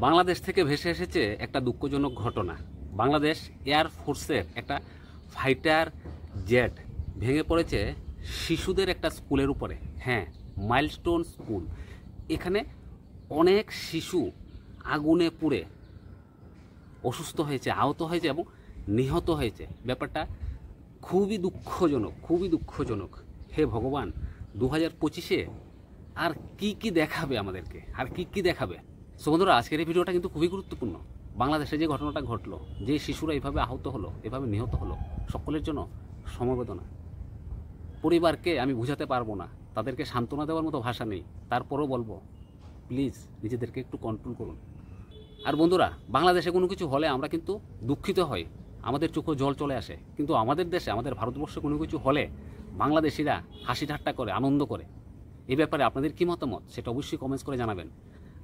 বাংলাদেশ থেকে ভেসে এসেছে একটা দুঃখজনক ঘটনা। বাংলাদেশ এয়ার ফোর্সের একটা ফাইটার জেট ভেঙে পড়েছে শিশুদের একটা স্কুলের উপরে। হ্যাঁ, মাইলস্টোন স্কুল। এখানে অনেক শিশু আগুনে পুড়ে অসুস্থ হয়েছে, আহত হয়েছে এবং নিহত হয়েছে। ব্যাপারটা খুবই দুঃখজনক, খুবই দুঃখজনক। হে ভগবান, 2025-এ আর কি দেখাবে আমাদেরকে, আর কি দেখাবে? সো বন্ধুরা, আজকের এই ভিডিওটা কিন্তু খুবই গুরুত্বপূর্ণ। বাংলাদেশে যে ঘটনাটা ঘটলো, যে শিশুরা এভাবে আহত হলো, এভাবে নিহত হলো, সকলের জন্য সমবেদনা। পরিবারকে আমি বুঝাতে পারবো না, তাদেরকে সান্ত্বনা দেওয়ার মতো ভাষা নেই। তারপরও বলবো, প্লিজ নিজেদেরকে একটু কন্ট্রোল করুন। আর বন্ধুরা, বাংলাদেশে কোনো কিছু হলে আমরা কিন্তু দুঃখিত হই, আমাদের চোখে জল চলে আসে। কিন্তু আমাদের দেশে, আমাদের ভারতবর্ষে কোনো কিছু হলে বাংলাদেশিরা হাসি ঠাট্টা করে, আনন্দ করে। এই ব্যাপারে আপনাদের কী মতামত সেটা অবশ্যই কমেন্টস করে জানাবেন।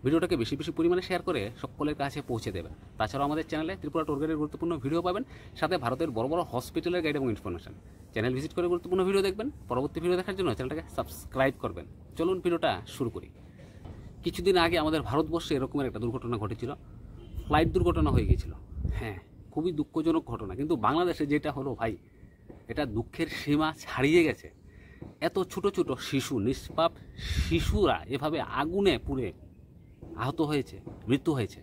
ভিডিওটাকে বেশি বেশি পরিমাণে শেয়ার করে সকলের কাছে পৌঁছে দেবেন। তাছাড়াও আমাদের চ্যানেলে ত্রিপুরা ট্যুর গাইডের গুরুত্বপূর্ণ ভিডিও পাবেন, সাথে ভারতের বড় বড় হসপিটালের গাইড এবং ইনফরমেশন। চ্যানেল ভিজিট করে গুরুত্বপূর্ণ ভিডিও দেখবেন। পরবর্তী ভিডিও দেখার জন্য চ্যানেলটাকে সাবস্ক্রাইব করবেন। চলুন ভিডিওটা শুরু করি। কিছুদিন আগে আমাদের ভারতবর্ষে এরকমের একটা দুর্ঘটনা ঘটেছিল, ফ্লাইট দুর্ঘটনা হয়ে গিয়েছিল। হ্যাঁ, খুবই দুঃখজনক ঘটনা। কিন্তু বাংলাদেশে যেটা হলো ভাই, এটা দুঃখের সীমা ছাড়িয়ে গেছে। এত ছোট ছোট শিশু, নিষ্পাপ শিশুরা এভাবে আগুনে পুড়ে আহত হয়েছে, মৃত্যু হয়েছে।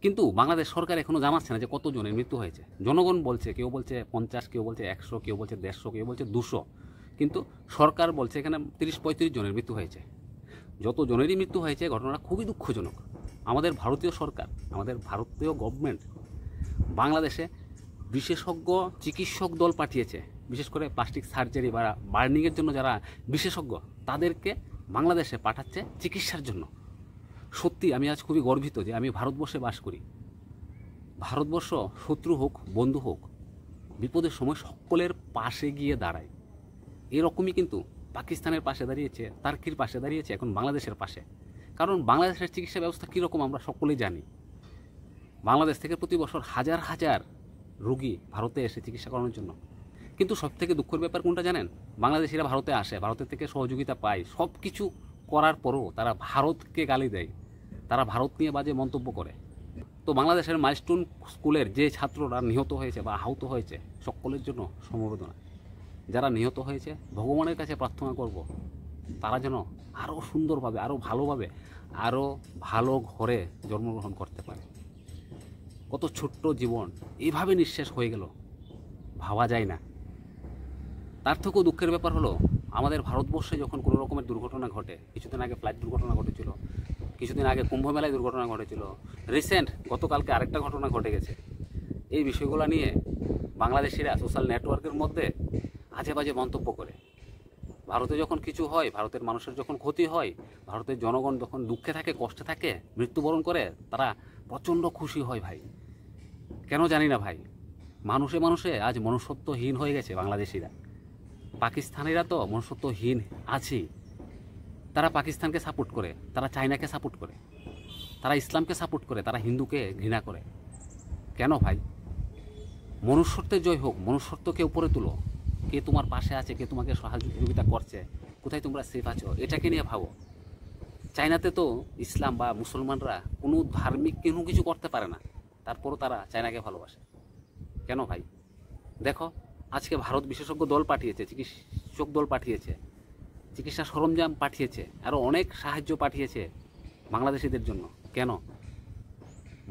কিন্তু বাংলাদেশ সরকার এখনও জানাচ্ছে না যে কতজনের মৃত্যু হয়েছে। জনগণ বলছে, কেউ বলছে 50, কেউ বলছে 100, কেউ বলছে 150, কেউ বলছে 200। কিন্তু সরকার বলছে এখানে 30-35 জনের মৃত্যু হয়েছে। যত জনেরই মৃত্যু হয়েছে, ঘটনাটা খুবই দুঃখজনক। আমাদের ভারতীয় সরকার, আমাদের ভারতীয় গভর্নমেন্ট বাংলাদেশে বিশেষজ্ঞ চিকিৎসক দল পাঠিয়েছে। বিশেষ করে প্লাস্টিক সার্জারি বা বার্নিংয়ের জন্য যারা বিশেষজ্ঞ, তাদেরকে বাংলাদেশে পাঠাচ্ছে চিকিৎসার জন্য। সত্যি আমি আজ খুবই গর্বিত যে আমি ভারতবর্ষে বাস করি। ভারতবর্ষ শত্রু হোক, বন্ধু হোক, বিপদের সময় সকলের পাশে গিয়ে দাঁড়ায়। এরকমই কিন্তু পাকিস্তানের পাশে দাঁড়িয়েছে, টার্কির পাশে দাঁড়িয়েছে, এখন বাংলাদেশের পাশে। কারণ বাংলাদেশের চিকিৎসা ব্যবস্থা কীরকম আমরা সকলেই জানি। বাংলাদেশ থেকে প্রতি বছর হাজার হাজার রোগী ভারতে এসে চিকিৎসা করানোর জন্য। কিন্তু সবথেকে দুঃখের ব্যাপার কোনটা জানেন? বাংলাদেশিরা ভারতে আসে, ভারতের থেকে সহযোগিতা পায়, সব কিছু করার পরও তারা ভারতকে গালি দেয়, তারা ভারত নিয়ে বাজে মন্তব্য করে। তো বাংলাদেশের মাইলস্টোন স্কুলের যে ছাত্ররা নিহত হয়েছে বা আহত হয়েছে, সকলের জন্য সমবেদনা। যারা নিহত হয়েছে, ভগবানের কাছে প্রার্থনা করব তারা যেন আরও সুন্দরভাবে, আরও ভালোভাবে, আরও ভালো ঘরে জন্মগ্রহণ করতে পারে। কত ছোট্ট জীবন এইভাবে নিঃশেষ হয়ে গেল, ভাবা যায় না। তার থেকেও দুঃখের ব্যাপার হলো, আমাদের ভারতবর্ষে যখন কোনো রকমের দুর্ঘটনা ঘটে, কিছুদিন আগে ফ্লাইট দুর্ঘটনা ঘটেছিল, কিছুদিন আগে কুম্ভ মেলায় দুর্ঘটনা ঘটেছিল, রিসেন্ট গতকালকে আরেকটা ঘটনা ঘটে গেছে। এই বিষয়গুলো নিয়ে বাংলাদেশিরা সোশ্যাল নেটওয়ার্কের মধ্যে আজে বাজে মন্তব্য করে। ভারতে যখন কিছু হয়, ভারতের মানুষের যখন ক্ষতি হয়, ভারতের জনগণ যখন দুঃখে থাকে, কষ্টে থাকে, মৃত্যুবরণ করে, তারা প্রচণ্ড খুশি হয় ভাই। কেন জানি না ভাই, মানুষে মানুষে আজ মনুষ্যত্বহীন হয়ে গেছে বাংলাদেশিরা। পাকিস্তানিরা তো মনুষ্যত্বহীন আছেই। তারা পাকিস্তানকে সাপোর্ট করে, তারা চায়নাকে সাপোর্ট করে, তারা ইসলামকে সাপোর্ট করে, তারা হিন্দুকে ঘৃণা করে। কেন ভাই? মনুষ্যত্বের জয় হোক, মনুষ্যত্বকে উপরে তুলো। কে তোমার পাশে আছে, কে তোমাকে সহযোগিতা করছে, কোথায় তোমরা সেফ আছো, এটাকে নিয়ে ভাবো। চায়নাতে তো ইসলাম বা মুসলমানরা কোনো ধার্মিক কোনো কিছু করতে পারে না, তারপরও তারা চায়নাকে ভালোবাসে। কেন ভাই? দেখো, আজকে ভারত বিশেষজ্ঞ দল পাঠিয়েছে, চিকিৎসক দল পাঠিয়েছে, চিকিৎসা সরঞ্জাম পাঠিয়েছে, আরও অনেক সাহায্য পাঠিয়েছে বাংলাদেশিদের জন্য। কেন?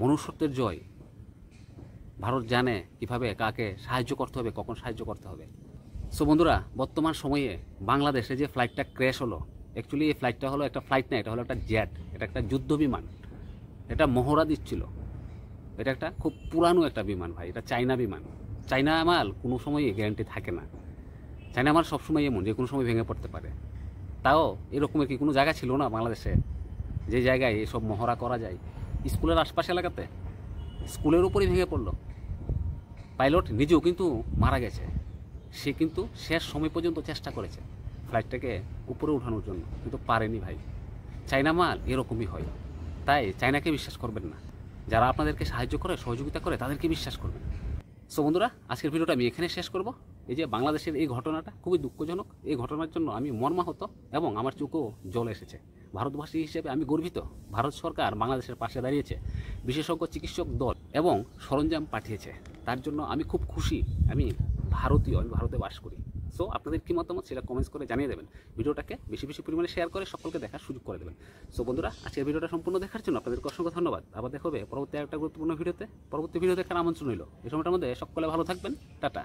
মনুষ্যত্বের জয়। ভারত জানে কিভাবে কাকে সাহায্য করতে হবে, কখন সাহায্য করতে হবে। সো বন্ধুরা, বর্তমান সময়ে বাংলাদেশে যে ফ্লাইটটা ক্র্যাশ হলো, অ্যাকচুয়ালি এই ফ্লাইটটা হলো একটা ফ্লাইট না, এটা হলো একটা জেট, এটা একটা যুদ্ধ বিমান। এটা মহড়া দিচ্ছিল। এটা একটা খুব পুরানো একটা বিমান ভাই, এটা চায়না বিমান। চায়না মাল কোনো সময়ই গ্যারান্টি থাকে না। চায়না মাল সবসময় এমন, যে কোনো সময় ভেঙে পড়তে পারে। তাও এরকমের কি কোনো জায়গা ছিল না বাংলাদেশে যে জায়গায় এসব মহড়া করা যায়? স্কুলের আশপাশ এলাকাতে স্কুলের উপরেই ভেঙে পড়লো। পাইলট নিজেও কিন্তু মারা গেছে। সে কিন্তু শেষ সময় পর্যন্ত চেষ্টা করেছে ফ্লাইটটাকে উপরে উঠানোর জন্য, কিন্তু পারেনি ভাই। চায়না মাল এরকমই হয়। তাই চায়নাকে বিশ্বাস করবেন না। যারা আপনাদেরকে সাহায্য করে, সহযোগিতা করে, তাদেরকে বিশ্বাস করবেন। সো বন্ধুরা, আজকের ভিডিওটা আমি এখানে শেষ করব। এই যে বাংলাদেশের এই ঘটনাটা খুবই দুঃখজনক। এই ঘটনার জন্য আমি মর্মাহত এবং আমার চোখেও জল এসেছে। ভারতবাসী হিসেবে আমি গর্বিত। ভারত সরকার বাংলাদেশের পাশে দাঁড়িয়েছে, বিশেষজ্ঞ চিকিৎসক দল এবং সরঞ্জাম পাঠিয়েছে। তার জন্য আমি খুব খুশি। আমি ভারতীয়, আমি ভারতে বাস করি। সো আপনাদের কী মতামত সেটা কমেন্টস করে জানিয়ে দেবেন। ভিডিওটাকে বেশি বেশি পরিমাণে শেয়ার করে সকলকে দেখার সুযোগ করে দেবেন। সো বন্ধুরা, আজকের ভিডিওটা সম্পূর্ণ দেখার জন্য আপনাদেরকে অসংখ্য ধন্যবাদ। আবার দেখা হবে পরবর্তী একটা গুরুত্বপূর্ণ ভিডিওতে। পরবর্তী ভিডিও দেখার আমন্ত্রণ রইল। এই সময়টার মধ্যে সকলে ভালো থাকবেন। টাটা।